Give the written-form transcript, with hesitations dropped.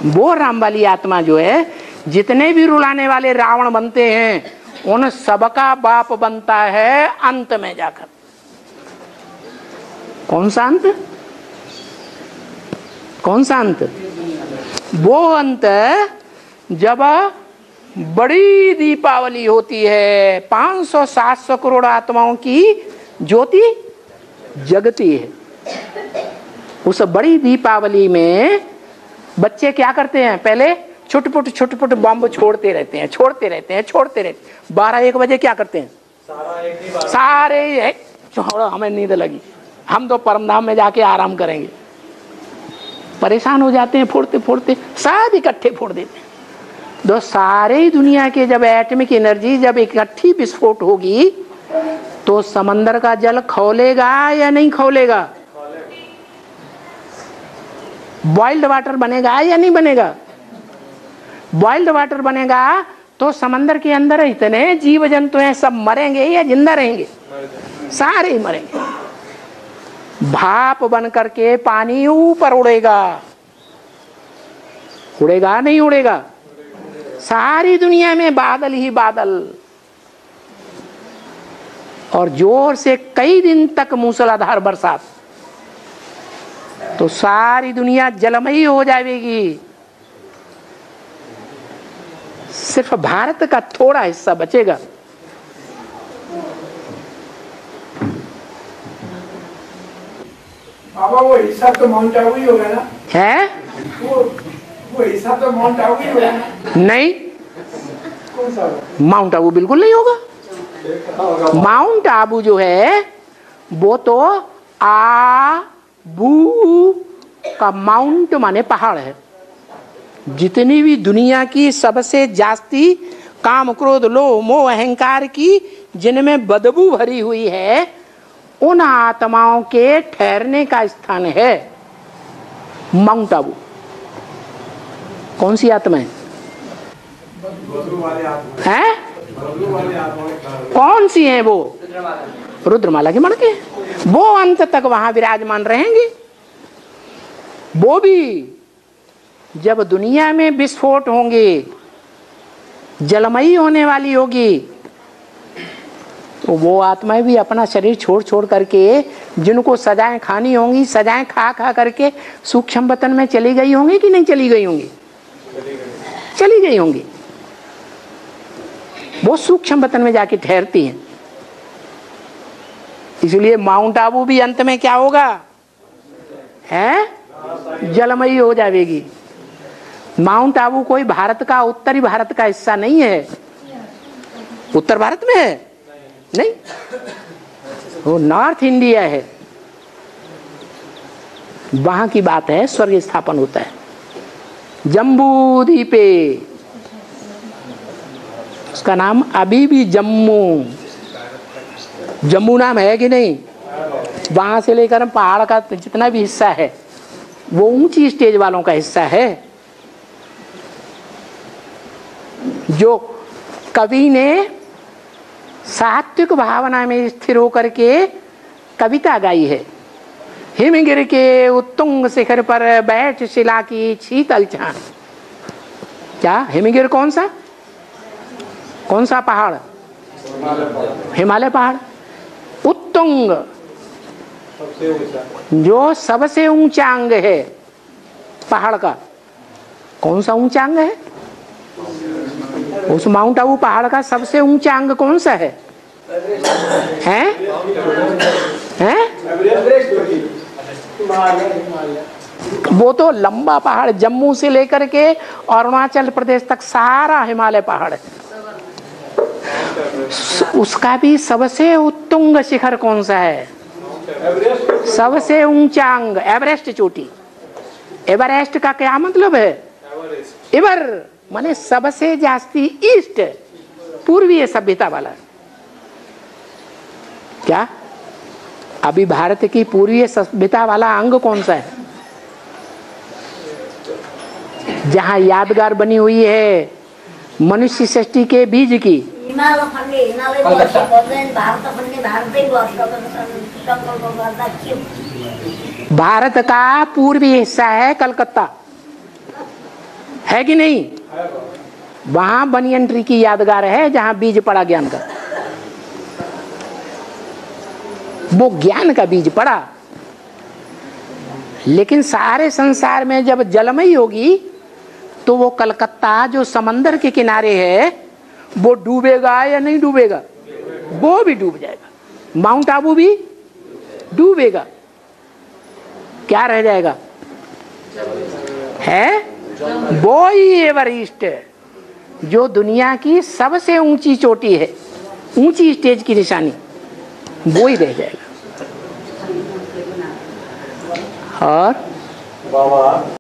वो राम वाली आत्मा जो है, जितने भी रुलाने वाले रावण बनते हैं उन सबका बाप बनता है अंत में जाकर। कौन सा अंत? कौन सा अंत? वो अंत जब बड़ी दीपावली होती है, 500-700 करोड़ आत्माओं की ज्योति जगती है। उस बड़ी दीपावली में बच्चे क्या करते हैं? पहले छुट-पुट बम छोड़ते रहते हैं, छोड़ते रहते हैं। 12-1 बजे क्या करते हैं? सारे छोड़ो, हमें नींद लगी, हम तो परमधाम में जाके आराम करेंगे। परेशान हो जाते हैं, फोड़ते सब इकट्ठे फोड़ देते हैं। तो सारी दुनिया के जब एटॉमिक एनर्जी जब इकट्ठी विस्फोट होगी तो समंदर का जल खौलेगा या नहीं खौलेगा? बॉइल्ड वाटर बनेगा या नहीं बनेगा? बॉइल्ड वाटर बनेगा तो समंदर के अंदर इतने जीव जंतु हैं, सब मरेंगे या जिंदा रहेंगे? सारे ही मरेंगे। भाप बन करके पानी ऊपर उड़ेगा, उड़ेगा नहीं उड़ेगा? सारी दुनिया में बादल ही बादल, और जोर से कई दिन तक मूसलाधार बरसात, तो सारी दुनिया जलमयी हो जाएगी। सिर्फ भारत का थोड़ा हिस्सा बचेगा। बाबा वो हिस्सा तो माउंट आबू ही होगा ना? है वो हिस्सा तो माउंट आबू ही होगा ना? नहीं, कौन सा? माउंट आबू बिल्कुल नहीं होगा। माउंट आबू जो है वो तो आबू का माउंट माने पहाड़ है। जितनी भी दुनिया की सबसे जास्ती काम क्रोध लोभ मोह अहंकार की जिनमें बदबू भरी हुई है, उन आत्माओं के ठहरने का स्थान है माउंट आबू। कौन सी आत्मा है? हैं? कौन सी है वो? रुद्रमाला के मणके। वो अंत तक वहां विराजमान रहेंगे। वो भी जब दुनिया में विस्फोट होंगे, जलमयी होने वाली होगी, तो वो आत्माएं भी अपना शरीर छोड़ करके, जिनको सजाएं खानी होंगी, सजाएं खा करके सूक्ष्म वतन में चली गई होंगी कि नहीं चली गई होंगी? चली गई होंगी। वो सूक्ष्म वतन में जाके ठहरती हैं। इसलिए माउंट आबू भी अंत में क्या होगा? है जलमयी हो जाएगी। माउंट आबू कोई भारत का, उत्तरी भारत का हिस्सा नहीं है। उत्तर भारत में है? नहीं, वो नॉर्थ इंडिया है। वहां की बात है, स्वर्ग स्थापन होता है जम्बू द्वीपे। उसका नाम अभी भी जम्मू, जम्मू नाम है कि नहीं? वहां से लेकर पहाड़ का जितना भी हिस्सा है वो ऊंची स्टेज वालों का हिस्सा है। जो कवि ने सात्विक भावना में स्थिर होकर के कविता गाई है, हिमगिर के उत्तुंग शिखर पर बैठ शिला की शीतल छान। क्या हिमगिर कौन सा? कौन सा पहाड़? हिमालय पहाड़। उत्तुंग जो सबसे ऊंचा अंग है पहाड़ का, कौन सा ऊंचा अंग है? उस माउंट आबू पहाड़ का सबसे ऊंचा अंग कौन सा है? हैं? हैं? वो तो लंबा पहाड़, जम्मू से लेकर के अरुणाचल प्रदेश तक सारा हिमालय पहाड़ है। उसका भी सबसे उत्तुंग शिखर कौन सा है? सबसे ऊंचा अंग एवरेस्ट चोटी। एवरेस्ट का क्या मतलब है? एवर माने सबसे जास्ती ईस्ट, पूर्वीय सभ्यता वाला। क्या अभी भारत की पूर्वीय सभ्यता वाला अंग कौन सा है? जहां यादगार बनी हुई है मनुष्य सृष्टि के बीज की। भारत का पूर्वी हिस्सा है कलकत्ता। है कि नहीं? वहां बनियन ट्री की यादगार है जहां बीज पड़ा ज्ञान का, वो ज्ञान का बीज पड़ा। लेकिन सारे संसार में जब जलमयी होगी तो वो कलकत्ता जो समंदर के किनारे है वो डूबेगा या नहीं डूबेगा? वो भी डूब जाएगा। माउंट आबू भी डूबेगा। क्या रह जाएगा? है वो ही एवरेस्ट जो दुनिया की सबसे ऊंची चोटी है, ऊंची स्टेज की निशानी, वो ही रह जाएगा। और